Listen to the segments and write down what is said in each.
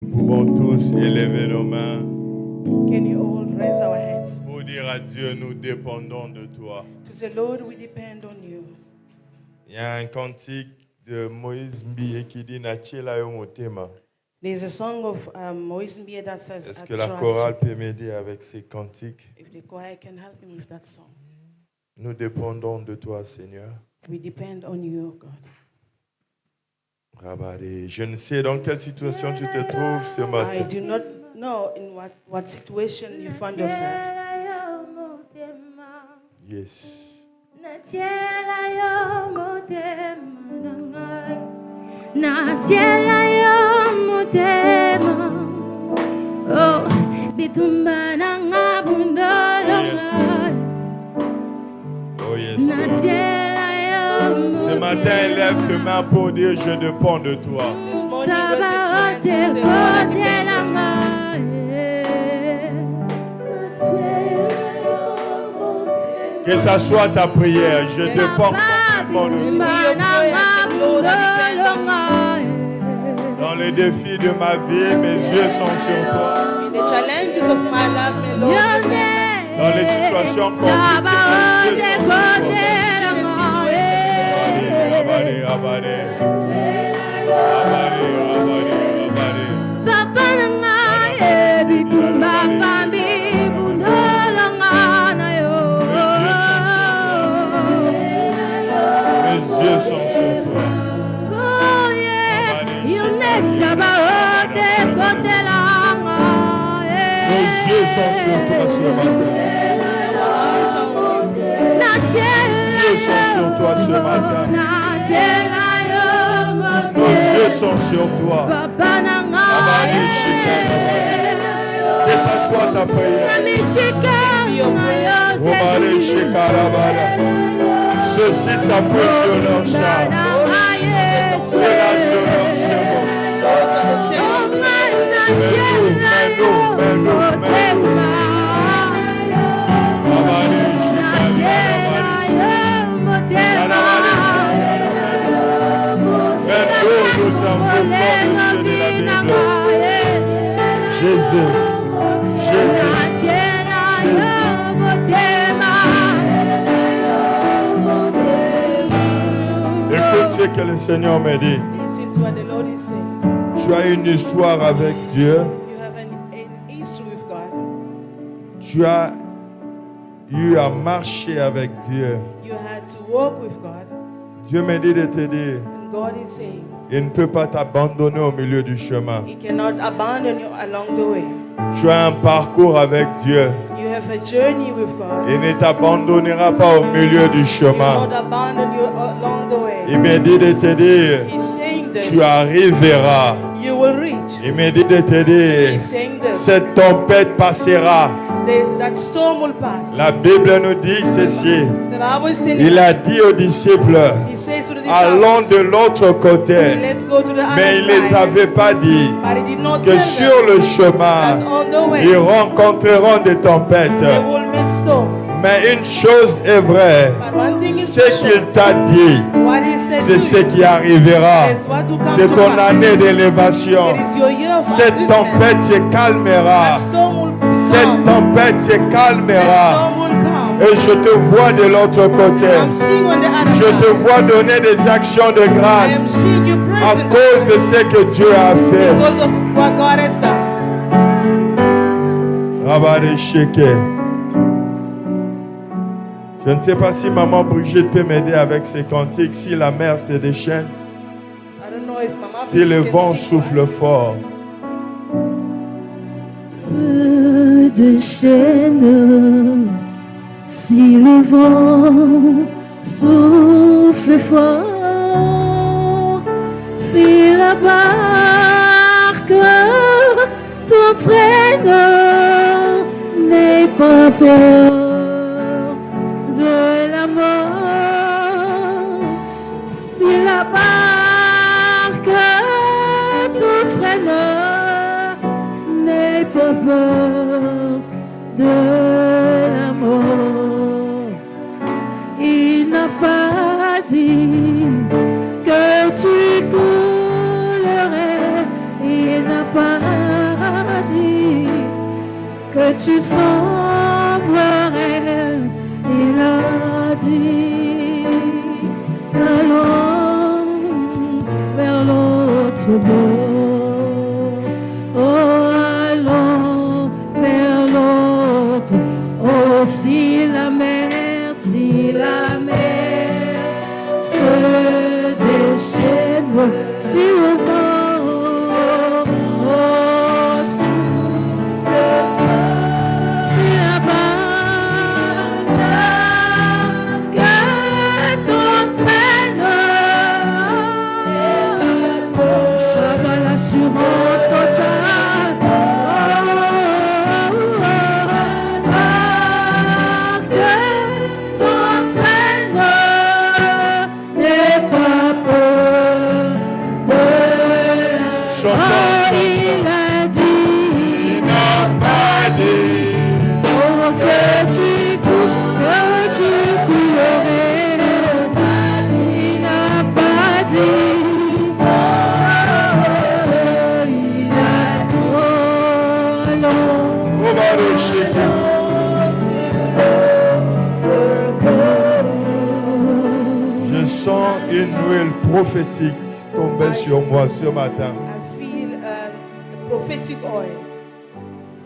Nous pouvons tous élever nos mains Can you all raise our hands? pour dire à Dieu, nous dépendons de toi. To say, Lord, we depend on you. Il y a un cantique de Moïse Mbiye qui dit Nachela yo motema. There's a song of Moïse Mbiye that says, Est-ce I que la trust chorale you. peut m'aider avec ces cantiques? If the choir can help him with that song. Nous dépendons de toi, Seigneur. We depend on you, God. Rabari, je ne sais dans quelle situation tu te trouves ce I matin. do not know in what situation you find yourself. Yes. Nachela yo motema, oh, bitumba nanga bundolonga. Oh yes. Nachela yo Ce matin, lève tes mains pour dire je dépends de toi. This morning, Sabaote raise your hand to say, Lord, I kote depend on you. langa. Que ça soit ta prière, je dépends complètement de toi. Dans les défis de ma vie, mes yeux sont sur toi. In the challenges of my life, my Lord, Dans les situations compliquées, mes yeux sont sur toi. Rabari, rabari, rabari. Rabari, rabari, rabari. Papa nanga bitumba fambi bundolanga na yo. Mes yeux sont sur toi. Oh yeah, yune sabaote kote langa. Nos yeux sont sur toi ce matin. Nos yeux sont sur toi ce matin. Nos yeux sont sur toi. Rabari, que ça soit ta prière. Rabari, shikarabara. Ceux-ci s'appuient sur leur char. Ceux-là sur leur chevaux. those are the chains. Rabari, shikarabara. Mets-nous, nous envoûtons le Dieu de la Bible. Jésus, Jésus. Écoute ce que le Seigneur me dit. Listen to what the Lord is saying. Tu as une histoire avec Dieu. You have an history with God. Tu as eu à marcher avec Dieu. You had to walk with God. Dieu me dit de te dire, And God is saying, il ne peut pas t'abandonner au milieu du chemin. He cannot abandon you along the way. Tu as un parcours avec Dieu. You have a journey with God. Il ne t'abandonnera pas au milieu du He will chemin. not abandon you along the way. Il me dit de te dire, He's saying this. tu arriveras. You will reach. Il me dit de te dire, He's saying this. cette tempête passera. That storm will pass. La Bible nous dit ceci. The Bible is telling Il a us. dit aux disciples, He says to the allons disciples, de l'autre côté. let's go to the Mais il other ne les side. avait pas dit But he did not que tell sur them le chemin, that on the way ils rencontreront des tempêtes. they will meet storm. Mais une chose est vraie, But one thing is ce for sure. qu'il t'a dit, What he said c'est to ce you qui arrivera. is what will come C'est to ton pass. année d'élévation. It is your year of Cette upliftment. tempête se calmera. That storm will Cette come. tempête se The calmera. storm will come. Et je te vois de l'autre côté. I'm seeing on the other Je te side. vois donner des actions de I am grâce seeing you à present cause de ce que Dieu a fait. because of what God has done. Rabari Sheke. Je ne sais pas si maman Brigitte peut m'aider avec ces cantiques, si la mer se déchaîne, I don't know if Mama si le Brigitte vent can sing souffle for us. fort. Se déchaîne si le vent souffle fort, si la barque t'entraîne, n'aie pas peur de la mort, si la barque t'entraîne, n'aie pas peur de la mort. Il n'a pas dit que tu coulerais, il n'a pas que tu sombrerais. Il a dit, allons vers l'autre bord. Oh, allons vers l'autre. Oh, si la mer se déchaîne, si le vent souffle, si la barque t'entraîne, ça donne l'assurance totale. Je sens une huile prophétique tomber sur moi ce matin. I feel a prophetic oil.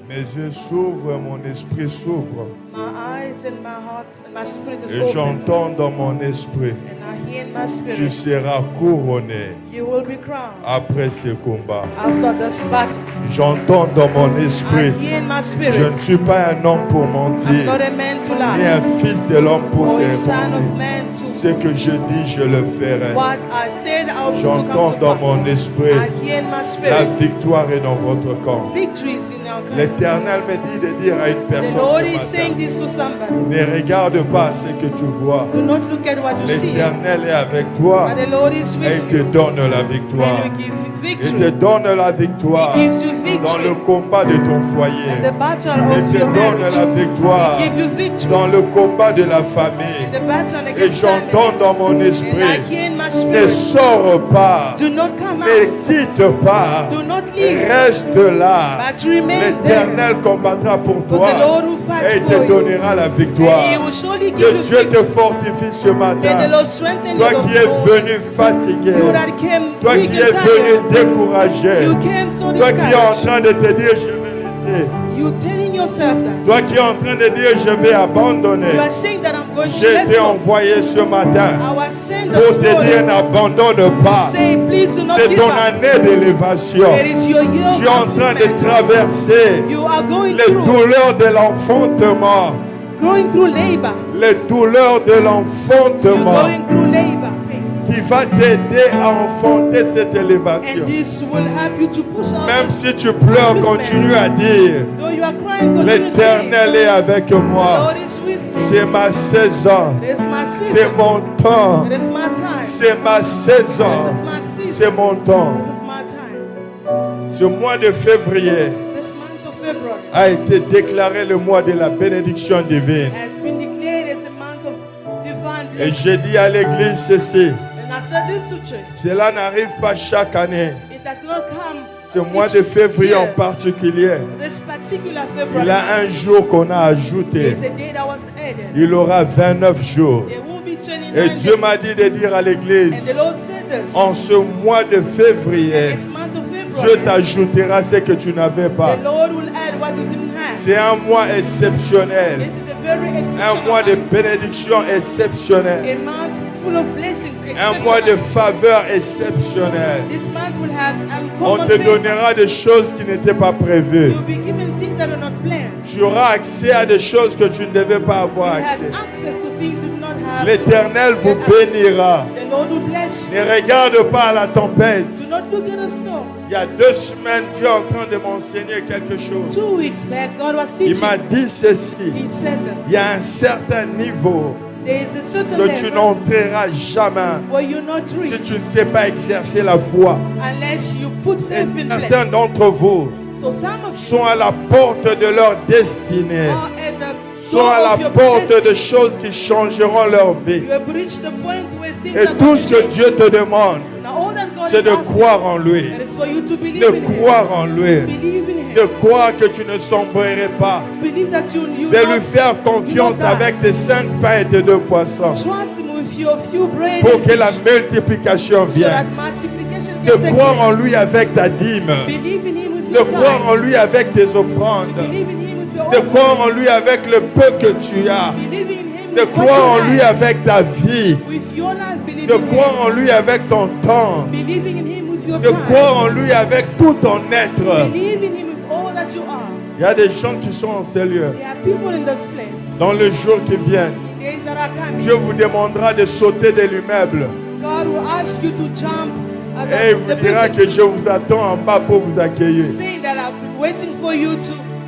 Mes yeux s'ouvrent, mon esprit s'ouvre. My eyes and my heart and my spirit is Et open. j'entends dans mon esprit, And I hear in my tu spirit, seras couronné you will be crowned après ce combat. after this battle. J'entends dans mon I esprit, hear in my je spirit, ne suis pas un homme pour I'm mentir, not a man to ni lie, un fils de l'homme pour or a faire son of mentir. man to. Ce que je dis, je le ferai. What I said I will to J'entends come to dans pass. mon esprit, I hear in my la spirit, victoire est dans votre camp. victories in our camp. L'Éternel me dit de dire à une The personne Lord ce is matin, saying this to somebody. ne regarde pas ce que tu vois. Do not look at what you see, L'Éternel est avec toi but the Lord is et with il te you. donne la victoire. And He gives you Il te victory. donne la victoire He gives you dans le victory. combat de ton And foyer. the battle Il of te your donne marriage. la victoire He gives you victory. dans le combat de la famille. The battle Et against j'entends family. dans mon And I esprit, hear in my ne spirit, sors pas, do not come ne out, quitte pas, do not leave, reste là. but remain there. L'Éternel combattra pour Because toi the Lord will et fight il for te you. donnera la And He victoire. will surely give Que you Dieu te victory. fortifie ce May the matin. Lord strengthen Toi your qui es soul. venu fatigué, You that came toi weak qui and es venu tired. découragé, You came so toi qui es en discouraged. train de te dire je vais laisser, You telling yourself that. toi qui es en train de dire je vais abandonner, You are saying that I'm going to j'ai let été go. envoyé ce matin I was sent pour this te dire morning n'abandonne pas. to say, please do not C'est give ton up. année d'élévation. It is your year Tu es of en train de upliftment. traverser You are going les through, douleurs de l'enfantement. going through labor. Les douleurs de You're l'enfantement going through labor pain. qui va t'aider à enfanter cette élévation. And this will help you to push out Même this si tu pleures, upliftment. continue à dire Though you are crying, continue to say, l'Éternel est avec the moi. Lord is with me. C'est ma saison. It is my C'est season. mon temps. It is my time. C'est ma saison. This is my season. C'est mon temps. This is my time. Ce mois de février This month of February a été déclaré le mois de la bénédiction divine. has been declared as a month of divine Et blessing. j'ai dit à l'église ceci, And I said this to church. cela n'arrive pas chaque année. It does not come Ce mois each de février en year. particulier, This particular il February y a un jour qu'on a ajouté. is a day that was added. Il aura 29 jours. There will be 29 Et Dieu days. m'a dit de dire à And l'église, the Lord said this. en ce mois de février, This month of Dieu February, t'ajoutera ce que tu n'avais pas. the Lord will add what you didn't have. C'est un mois exceptionnel, This is a very un exceptional mois de month. bénédiction exceptionnel, A month full of blessings. un mois de Exceptional. faveur exceptionnel. This month will have On uncommon te favor. donnera des choses qui n'étaient pas prévues. You'll be given things that are not planned. Tu auras accès à des choses que tu ne devais pas avoir You accès. have access to things you do not have. L'Éternel vous bénira. The Lord will bless you. Ne regarde pas à la tempête. Do not look at a storm. Il y a 2 semaines, Dieu est en train de m'enseigner quelque chose. 2 weeks back, God was Il teaching. m'a dit ceci. He said Il this. y a un certain niveau There is a certain que tu level n'entreras jamais where you're not si reached tu ne sais pas exercer la foi. unless you put Et faith in certains place. d'entre vous So some of you sont à la porte de leur destinée, are at the sont door à of la your porte destiny. de choses qui changeront leur vie. You have reached the point where things Et are tout going ce to que change. Dieu te demande, Now all that God God c'est is de asking croire en lui. it is for you to believe De in Him. croire en lui. Believe in Him. De croire que tu ne sombrerais pas. Believe that you De lui faire confiance avec tes 5 pains et tes 2 poissons. Trust Him with your few bread Pour and que la fish, multiplication so that vienne. multiplication De can take croire en place. lui avec ta dîme. Believe in Him with De your croire en time. lui avec tes offrandes. Believe in Him with your De croire en offerings. lui avec le peu que tu as. Believe in Him De with what croire en you lui have. avec ta vie. With your life, believe De in croire en Him. lui avec ton temps. Believing in Him with your De time. croire en lui avec tout ton être. Believe in Him with all that you are. Il y a des gens qui sont en ces lieux. There are people in this place. Dans les jours qui viennent, In days that are coming, Dieu vous demandera de sauter de l'immeuble. God will ask you to jump at Et il vous the dira que buildings, je vous attends en bas pour vous accueillir. saying that I've been waiting for you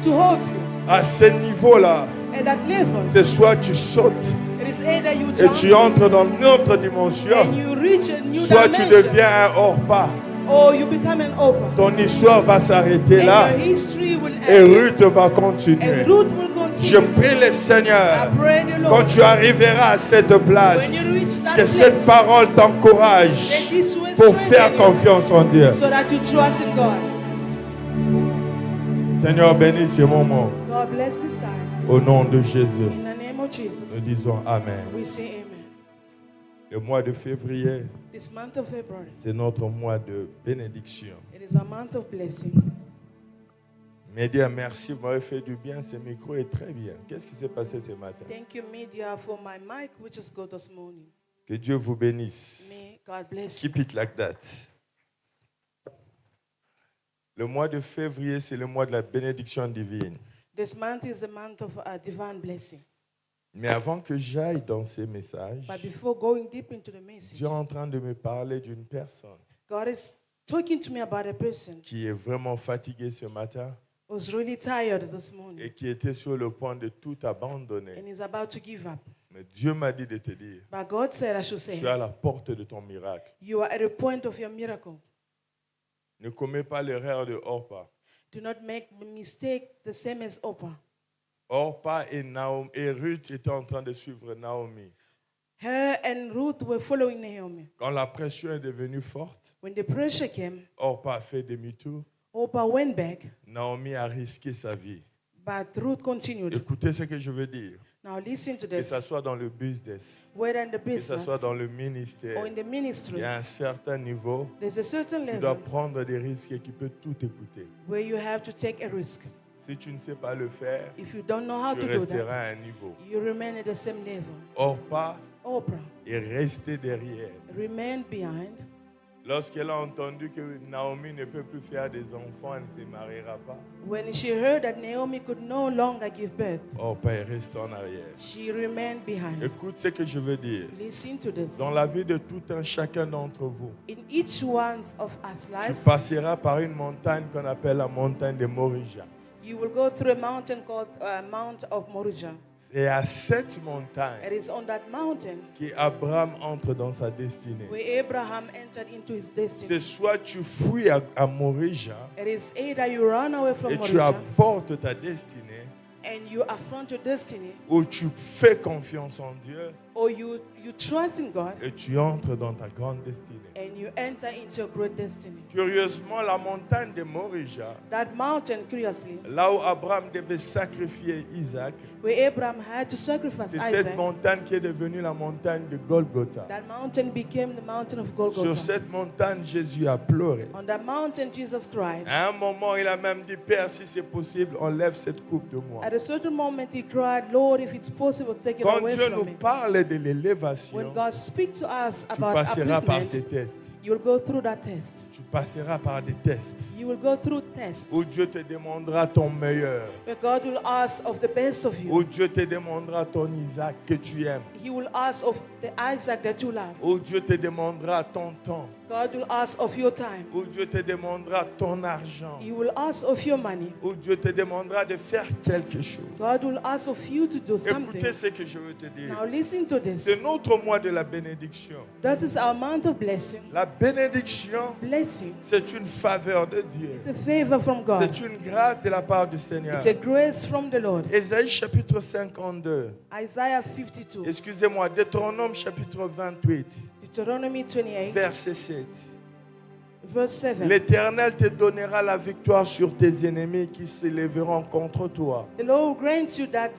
to hold you. À ce niveau-là, At that level, c'est soit tu sautes it is either you et tu jump entres dans une autre dimension, and you reach a new soit tu dimension, deviens un hors-pas. or you become an open. Ton histoire va s'arrêter And là your history will et end. Ruth va continuer. And Ruth will Je continue. prie le I Seigneur, pray the quand Lord, tu arriveras à cette when place, you reach that que cette place, parole let t'encourage this will pour faire strengthen you confiance en Dieu. so that you trust in God. Seigneur, bénis ce moment. God bless this time. Au nom de Jésus, In the name of nous Jesus, disons Amen. we say amen. Le mois de février, This month of February, c'est notre mois de bénédiction. it is a month of blessing. Média, merci, vous m'avez fait du bien. Ce micro est très bien. Qu'est-ce qui s'est passé ce matin? Thank you, media, for my mic, which is good this morning. Que Dieu vous bénisse. May God bless you. Keep it like that. Le mois de février, c'est le mois de la bénédiction divine. This month is the month of divine blessing. Mais avant que j'aille dans ces messages, But before going deep into the message, Dieu est en train de me parler d'une personne God is talking to me about a person qui est vraiment fatiguée ce matin who's really tired this morning et qui était sur le point de tout abandonner. and is about to give up. Mais Dieu m'a dit de te dire, But God said, I should tu es say, à la porte de ton miracle. you are at a point of your miracle. Ne commets pas l'erreur de Orpa. Do not make the mistake the same as Oprah. Orpa et Ruth étaient en train de suivre Naomi. Her and Ruth were following Naomi. Quand la pression est devenue forte, When the pressure came, Orpa a fait demi-tour. Oprah went back, Naomi a risqué sa vie. but Ruth continued. Écoutez ce que je veux dire. Now listen to Que ce this. soit dans le business, Whether in the que ce soit business dans le ministère, or in the il ministry, y a un certain niveau, there's a certain tu dois level prendre des risques qui peuvent tout écouter. where you have to take a risk. Si tu ne sais pas le faire, If you don't know how tu to do that, resteras à un niveau. you remain at the same level. Orpa Oprah est restée derrière. remained behind. Lorsqu'elle a entendu que Naomi ne peut plus faire des enfants, elle ne se mariera pas. When she heard that Naomi could no longer give birth, Orpa est restée en arrière. she remained behind. Écoute ce que je veux dire. Listen to this. Dans la vie de tout un chacun d'entre vous, In each one of us tu lives, passeras par une montagne qu'on appelle la montagne de Morija. you will go through a mountain called Mount of Morija. C'est à cette montagne It is on that mountain qu'Abraham entre dans sa destinée. where Abraham entered into his destiny. C'est soit tu fuis à Morija It is either you run away from et tu Morija avortes ta destinée, and you affront your destiny, ou tu fais confiance en Dieu or you trust in God et tu entres dans ta grande destinée. and you enter into your great destiny. Curieusement, la montagne de Morija, That mountain, curiously, là où Abraham devait sacrifier Isaac, where Abraham had to sacrifice c'est cette Isaac, montagne qui est devenue la montagne de Golgotha. that mountain became the mountain of Sur Golgotha. cette montagne, Jésus a pleuré. On that mountain, Jesus cried. À un moment, il a même dit, Père, si c'est possible, enlève cette coupe de moi. At a certain moment, he cried, Lord, if it's possible, take it Quand away Dieu from nous me. parle de When l'élévation, God speaks to us tu about passeras par upliftment, ces tests. you will go through that test. Tu passeras par des tests You will go through tests où Dieu te demandera ton meilleur, where God will ask of the best of où you. Dieu te demandera ton Isaac que tu aimes, He will ask of the Isaac that you love. où Dieu te demandera ton temps, God will ask of your time. où Dieu te demandera ton argent, He will ask of your money. où Dieu te demandera de faire quelque chose. God will ask of you to do something. Écoutez ce que je veux te dire. Now listen to this. C'est notre mois de la bénédiction. This is our month of blessing. La bénédiction, Blessing. c'est une faveur de Dieu. It's a favor from God. C'est une grâce de la part du Seigneur. It's a grace from the Lord. Ésaïe chapitre 52. Isaiah 52, Excusez-moi, Deutéronome chapitre 28, Deuteronomy 28, verset 7. Verse 7. L'Éternel te donnera la victoire sur tes ennemis qui s'élèveront contre toi. The Lord will grant you that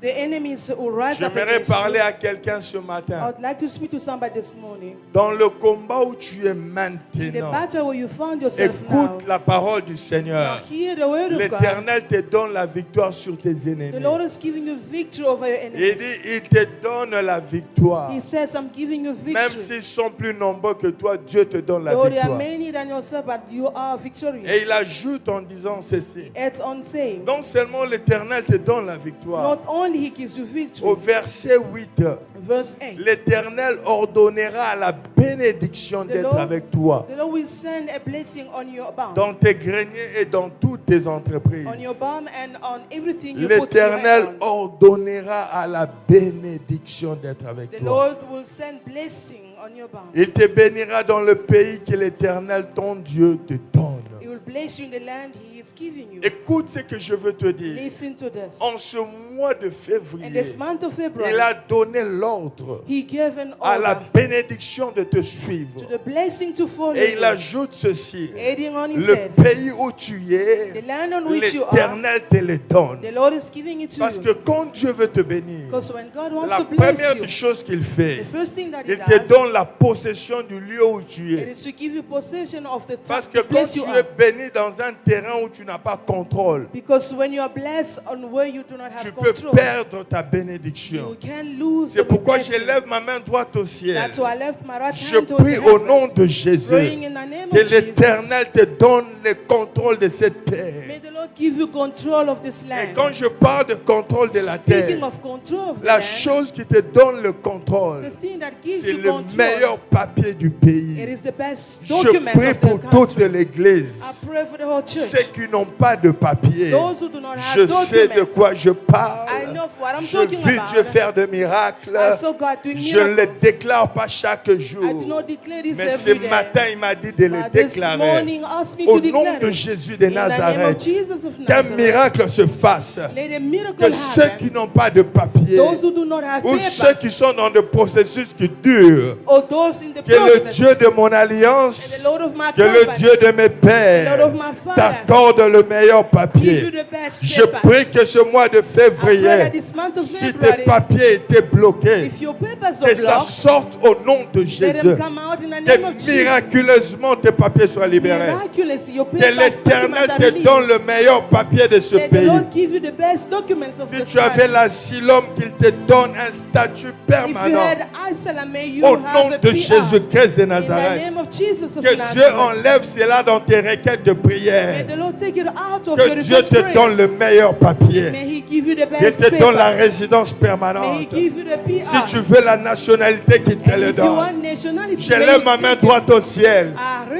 the enemies will rise up J'aimerais against parler you. à quelqu'un ce I matin. would like to speak to somebody this morning. Dans le combat où tu es The maintenant, battle where you found yourself now. écoute la parole du Seigneur. Hear the word of God. L'Éternel te donne la victoire sur tes The ennemis. Lord is giving you victory over your Il enemies. dit, il te donne la victoire. He says, I'm giving you Même victory. s'ils sont plus nombreux que toi, Dieu te donne la Though they are victoire. many than yourself, but you are victorious. Et il ajoute en disant ceci. It's on saying, Non seulement l'Éternel te donne la victoire. not only he gives you victory. Au verset 8, Verse 8. l'Éternel ordonnera la bénédiction d'être avec toi The Lord will send a blessing on your barn. dans tes greniers et dans toutes tes entreprises. On your barn and on everything you put your L'Éternel hand on. ordonnera à la bénédiction d'être avec The toi. Lord will send blessing on your barn. Il te bénira dans le pays que l'Éternel, ton Dieu, te donne. He will bless you in the land he is giving you. Écoute ce que je veux te dire. Listen to this. En ce mois de In février, this month of February, il a donné l'ordre he gave an à la order bénédiction de te suivre. to the blessing to follow Et il you. ajoute ceci. Adding on, he Le said, pays où tu the es, land on which you are, l'Éternel te le donne. the Lord is giving it to Parce you. que quand Dieu veut te bénir, Because when God wants la to bless première you, des choses qu'il the fait, first thing that he il te does, donne la possession du lieu où tu it es. is to give you possession of the Parce que the quand place tu you es are. béni dans un terrain où tu n'as pas contrôle, Because when you are blessed on where you do not tu have peux control, perdre ta you bénédiction. can lose C'est the pourquoi blessing. j'élève ma main droite au ciel. That's why I left my right Je hand to prie the au nom heavens, de Jésus praying in the name que of Jesus. l'Éternel te donne le contrôle de cette terre. May the Lord give you control of this Et land. quand je parle de contrôle de la terre, Speaking of control of the la land, chose qui te donne le contrôle, the thing that gives c'est you le control, meilleur papier du it pays. is the best Je document prie of pour the toute country. l'Église. I pray for the whole Ceux church. qui n'ont pas de papier, Those who do not have je sais de documents. quoi je parle. I know what I'm Je talking vis about. Dieu faire de miracles. I saw God doing Je ne les miracles. déclare pas chaque jour. I do not declare this Mais ce every day. matin, il m'a dit de les But this déclarer. morning asked me Au to nom declare de it. Jésus de In the name of Nazareth, Jesus of qu'un Nazareth, miracle se fasse. let a miracle Que ceux happen. qui n'ont pas de papier, Those who do not have ou ceux qui papers, sont dans des processus qui durent, or those in the que le process, Dieu de mon and alliance, the Lord of my que le company, Dieu de mes pères the Lord of my fathers, t'accorde le meilleur give you papier. the best Je papers. prie que ce mois de I pray that février, this month of si tes February, papiers étaient bloqués, if your papers que are ça blocked, sorte au nom de let Jésus. them come out in the name of Que Jesus. miraculeusement tes papiers soient libérés. Miraculously, your Que papers l'Éternel documents are te released. donne le meilleur papier de ce Let the pays. Lord give you the best documents of Si this tu avais country. l'asylum, qu'il te donne un statut If you permanent. had asylum, may you Au have nom a de PR. Jésus-Christ de In the Nazareth. name of Jesus of Que Dieu Nazareth. enlève cela dans tes requêtes de May prière. the Lord take it out of Que your Dieu request te prayers. donne le meilleur papier. May He give you the Il best te donne la papers. résidence May He permanente. give you the PR. Si tu veux la nationalité qui te And le if you donne. want nationality, Je may lève you ma main take it. droite au ciel.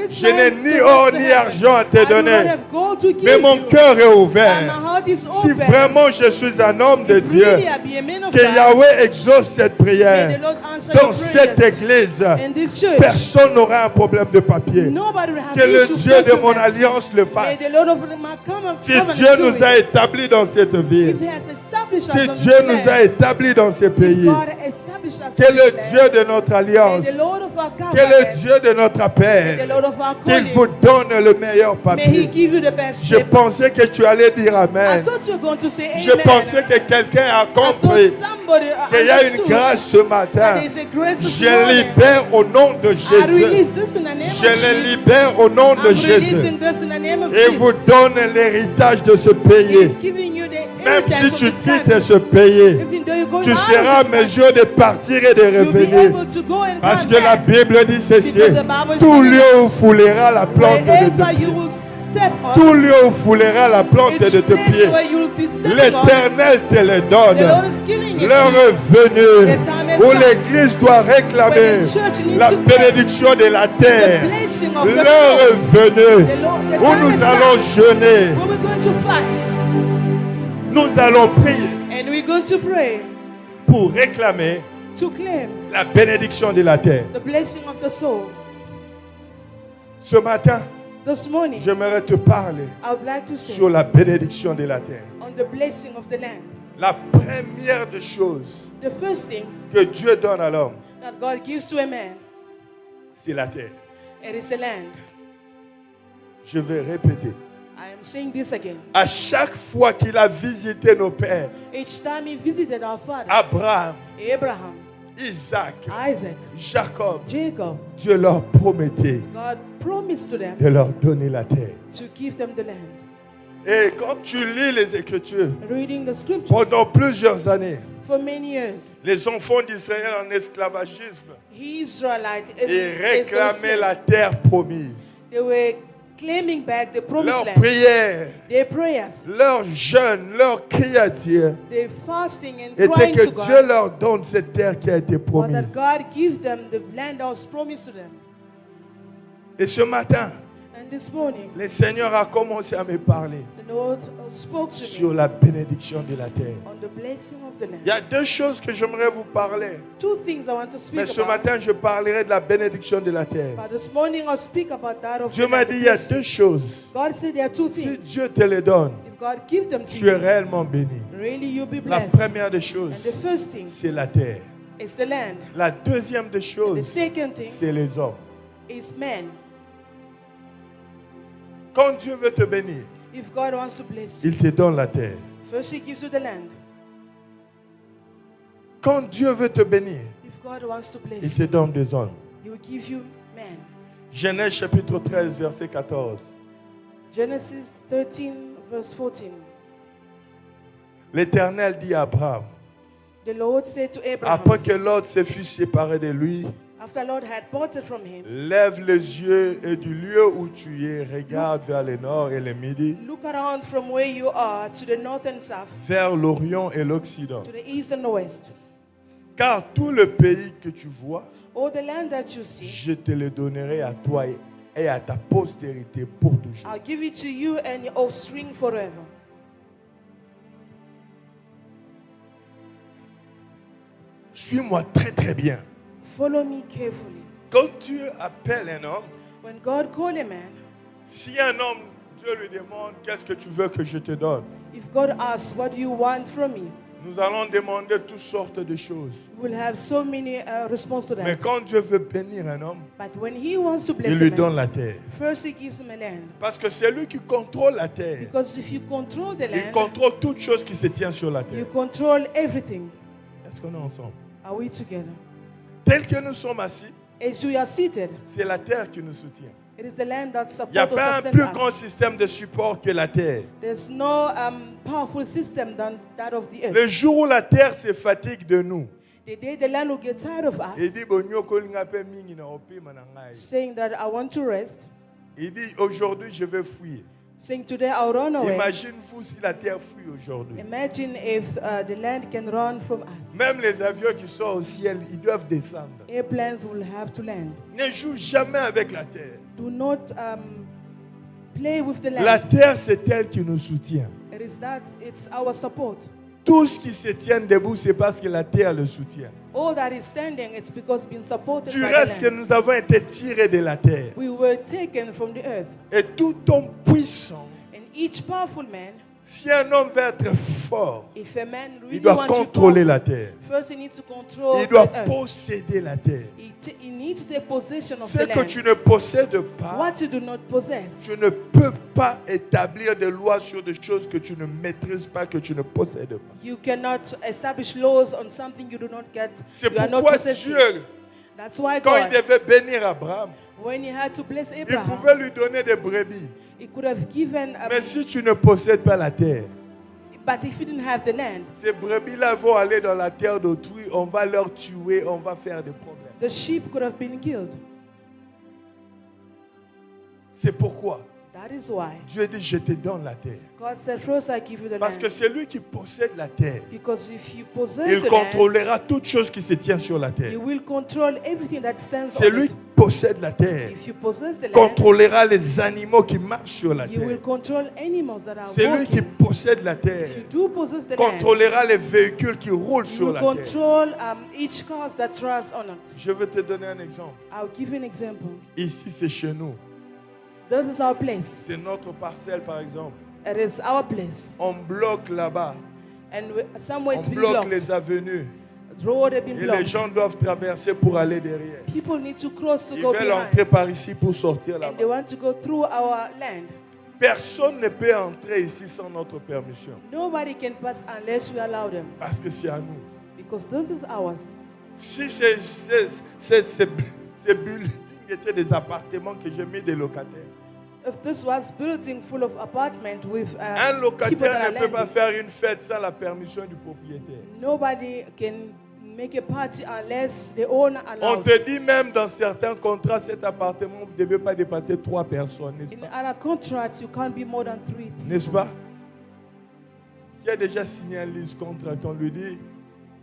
Je n'ai ni or ni argent à te donner. Mais mon cœur est ouvert. Si vraiment je suis un homme de Dieu, que Yahweh exauce cette prière dans cette église. Personne n'aura un problème de papier. Que le Dieu de mon alliance le fasse. Si Dieu nous a établis dans cette ville, si Dieu nous a établis dans ce pays, que le Dieu de notre alliance, que le Dieu de notre appel, qu'il vous donne le meilleur papier. Je pensais que tu allais dire Amen. Je pensais que quelqu'un a compris qu'il y a une grâce ce matin. Je libère au nom de Jésus. Je les libère au nom de Jésus. Et vous donne l'héritage de ce pays. Même si tu quittes ce pays, tu seras en mesure de partir et de revenir. Parce que la Bible dit ceci. Tout lieu où foulera la plante de tes pieds. Tout lieu où foulera la plante de tes pieds. L'Éternel te le donne. L'heure est venue où l'Église doit réclamer la bénédiction de la terre. L'heure est venue où nous allons jeûner. Nous allons prier And we're going to pray pour réclamer to claim la bénédiction de la terre. the blessing of the soul. Ce matin, This morning, j'aimerais te parler I would like to say sur la bénédiction de la terre. on the blessing of the land. La première des choses The first thing que Dieu donne à l'homme, that God gives to a man, c'est la terre. it is a land. Je vais répéter. I am saying this again. À chaque fois qu'il a visité nos pères, Each time he visited our fathers, Abraham, Abraham, Isaac, Isaac, Jacob, Jacob, Dieu leur promettait God promised to them de leur donner la terre. to give them the land. Et quand tu lis les Écritures, Reading the scriptures pendant plusieurs années, for many years, les enfants d'Israël en esclavagisme, Israelites ils réclamaient la terre promise. They were claiming back the promised Leurs land. prières, Their prayers, leurs jeûnes, leurs cris à Dieu their fasting and était crying que to Dieu God leur donne cette terre qui a été was promise. that God give them the land that was promised to them. Et ce matin, And this morning, le Seigneur a commencé à me parler the Lord spoke to sur me la bénédiction de la terre. on the blessing of the Il y land. a deux choses que j'aimerais vous parler. Two things I want to Mais speak ce about. matin, je parlerai de la bénédiction de la terre. But this morning I'll speak about that of Dieu the m'a land, dit, the il y a blessing. deux choses. God said there are two Si things. Dieu te les donne, If God give them to tu es you, réellement béni. really you'll be La blessed. première des And choses, the first thing c'est la terre. is the land. La deuxième des The choses, second thing c'est les hommes. is man. Quand Dieu veut te bénir, If God wants to bless you, il te donne la terre. first He gives you the land. Quand Dieu veut te bénir, If God wants to il bless te you, donne des hommes. He will give you man. Genèse chapitre 13, verset 14. Genesis 13, verse 14. L'Éternel dit à Abraham, The Lord said to Abraham, après que l'autre se fut séparé de lui, after Lord had parted from him, lève les yeux et du lieu où tu es, regarde vers le nord et le midi, look around from where you are to the north and south, vers l'Orient et l'Occident. to the east and the west. Car tout le pays que tu vois, All the land that you see, je te le donnerai à toi et à ta postérité pour toujours. I'll give it to you and your offspring forever. Suis-moi très très bien. Follow me carefully. Quand Dieu appelle un homme, When God called a man, si un homme, Dieu lui demande, qu'est-ce que tu veux que je te donne? if God asks, what do you want from me? Nous allons demander toutes sortes de choses. We will have so many responses to Mais that. quand Dieu veut bénir un homme, But when He wants to il bless lui a donne man, la terre. first He gives him a land. Parce que c'est lui qui contrôle la terre. Because if you control the Il land, contrôle toute chose qui se tient sur la you terre. control everything. Est-ce qu'on est ensemble? Are we together? Tel que nous sommes assis, As we are seated, c'est la terre qui nous soutient. it is the land that Il n'y a supports pas us. un plus grand système de support que la terre. There's no powerful system than that of the earth. Le jour où la terre se fatigue de nous, The day the land will get tired of il us, dit, "Bonyoko linga pe mingi na opima na ngai." saying that I want to rest, Il dit, aujourd'hui je vais fuir. saying today I'll run away. Imagine-vous si la terre fuit aujourd'hui. Imagine if the land can run from us. Même les avions qui sont au ciel, ils doivent descendre. Airplanes will have to land. Ne joue jamais avec la terre. Do not play with the land. La terre, c'est elle qui nous soutient. It is that it's our support. Tout ce qui se tient debout, c'est parce que la terre le soutient. All that is standing, it's because being supported Du by reste the que land. nous avons été tirés de la terre. We were taken from the earth. Et tout homme puissant, And each powerful man, si un homme veut être fort, if a man really il doit wants to contrôler power, la terre. first he needs to control Il doit the earth. posséder la terre. He needs to take possession of Ce the que land. tu ne possèdes pas, What you do not possess, tu ne peux pas établir des lois sur des choses que tu ne maîtrises pas, que tu ne possèdes pas. you cannot establish laws on something you do not get. C'est You are not pourquoi possessing. Dieu, That's why quand il God, devait bénir Abraham, when he had to bless il Abraham, pouvait lui donner des brebis. he could have given. Mais si tu ne possèdes pas la terre, But if he didn't have the land, ces brebis-là vont aller dans la terre d'autrui, on va leur tuer, on va faire des problèmes. the sheep could have been killed. C'est pourquoi That is why Dieu dit, je te donne la terre. God said, first I give you the Parce que land. c'est lui qui possède la terre. Because if you possess Il the land, contrôlera toute chose qui se tient sur la you terre. will control everything that stands C'est on lui it. qui possède la terre. If you possess the land, Contrôlera les animaux qui marchent sur la you will terre. control animals that are C'est lui qui walking. possède la terre. If you do possess the land, Contrôlera les véhicules qui roulent you sur will la terre. control each car that drives on it. Je vais te donner un exemple. I'll give you an example. Ici, c'est chez nous. This is our place. C'est notre parcelle, par exemple. It is our place. On bloque là-bas. And somewhere On it's been bloque blocked. les avenues. The road has been Et les blocked. gens doivent traverser pour aller derrière. People need to cross to Ils go veulent behind. entrer par ici pour sortir And là-bas. they want to go through our land. Personne ne peut entrer ici sans notre permission. Nobody can pass unless we allow them. Parce que c'est à nous. Because this is ours. Si ces buildings étaient des appartements que j'ai mis des locataires, If this was building full of apartment with un people that locataire are ne peut pas landing, faire une fête sans la permission du propriétaire. nobody can make a party unless the owner On allows. te dit même dans certains contrats, cet appartement, vous ne devez pas dépasser 3 personnes, n'est-ce In pas? other contracts, you can't be more than 3 people. N'est-ce pas? Qui a déjà signé un lease contract, on lui dit,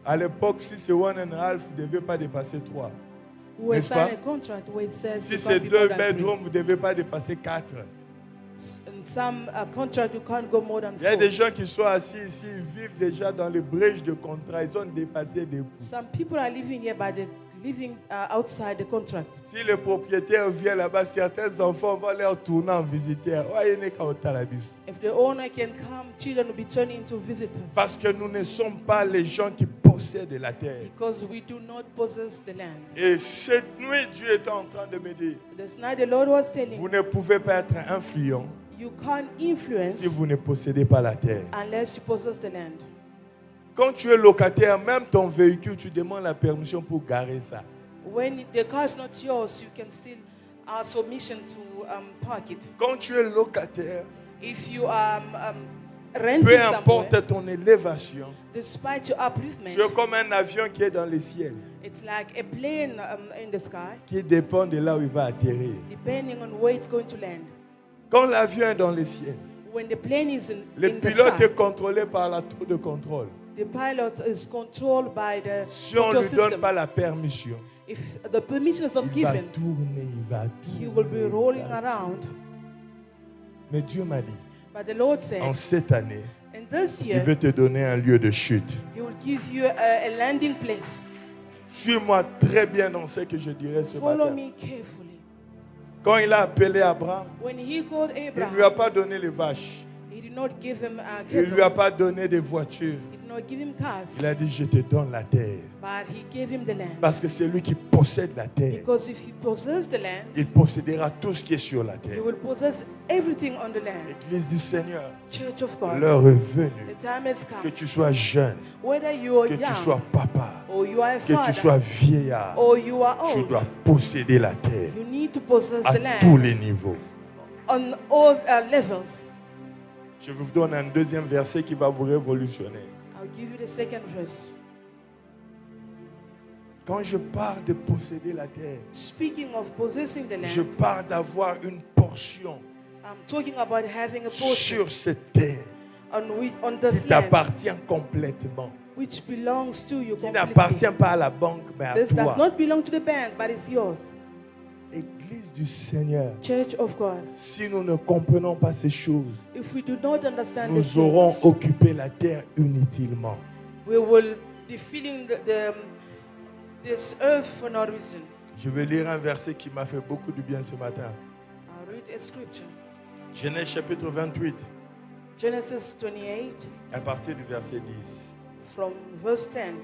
à l'époque, si c'est 1,5, vous ne devez pas dépasser 3. We N'est-ce sign pas? a contract where it says Si you c'est can't be 2 more than 3. bedrooms, vous ne devez pas dépasser 4. In some contract, you can't go more than Il y a 4. des gens qui sont assis ici, ils vivent déjà dans les brèches de contrat, ils ont dépassé des pouces. Some people are living here, but they're living outside the contract. Si le propriétaire vient là-bas, certains enfants vont leur tourner en visiteur. If the owner can come, children will be turning into visitors. Parce que nous ne sommes pas les gens qui possèdent la terre. Because we do not possess the land. Et cette nuit, Dieu était en train de me dire, This night the Lord was telling vous me, ne pouvez pas être influent you can't influence si vous ne possédez pas la terre. unless you possess the land. Quand tu es locataire, même ton véhicule, tu demandes la permission pour garer ça. When the car is not yours, you can still ask permission to park it. Quand tu es locataire, If you are renting peu somewhere, importe ton élévation, despite your upliftment, tu es comme un avion qui est dans le ciel, it's like a plane in the sky, qui dépend de là où il va atterrir. depending on where it's going to land. Quand l'avion est dans le ciel, When the plane is le in the pilote sky, est contrôlé par la tour de contrôle. the pilot is controlled by the Si on ne control lui donne system. pas la permission, If the permission is not il va given, tourner, il va he tourner. will be rolling il va around. tourner. Mais Dieu m'a dit, But the Lord en said, cette année, in this il year, veut te donner un lieu de chute. He will give you a landing place. Suis-moi très bien dans ce que je dirais ce Follow matin. me carefully. Quand il a appelé Abraham, When he called il ne lui a Abraham, pas donné les vaches. he did not give him Il ne cattle. lui a pas donné des voitures. He did not give him cars. Il a dit, je te donne la terre. But he gave him the land. Parce que c'est lui qui possède la terre. Because if he possesses the land, Il possédera tout ce qui est sur la he terre. will possess everything on the land. Église du Seigneur, Church of God, l'heure est venue. the time has Que come. tu sois jeune, Whether you are que tu young, sois papa, or you are a que tu father, sois vieillard, or you are tu old, dois posséder la terre you need to possess à the tous land les niveaux. on all levels. Je vous donne un deuxième verset qui va vous révolutionner. I'll give you the second verse. Quand je parle de posséder la terre, Speaking of possessing the je land, parle d'avoir une portion I'm talking about having a portion sur cette terre on this qui land t'appartient complètement. which belongs to you Qui completely. n'appartient pas à la banque, mais à This does toi. not belong to the bank, but it's yours. Église du Seigneur, Church of God. si nous ne comprenons pas ces choses, If we do not understand these nous aurons things, occupé la terre inutilement. we will be filling this earth for no reason. Je vais lire un verset qui m'a fait beaucoup de bien ce matin. I'll read a scripture. Genèse chapitre 28, Genesis 28 à partir du verset 10. from verse 10.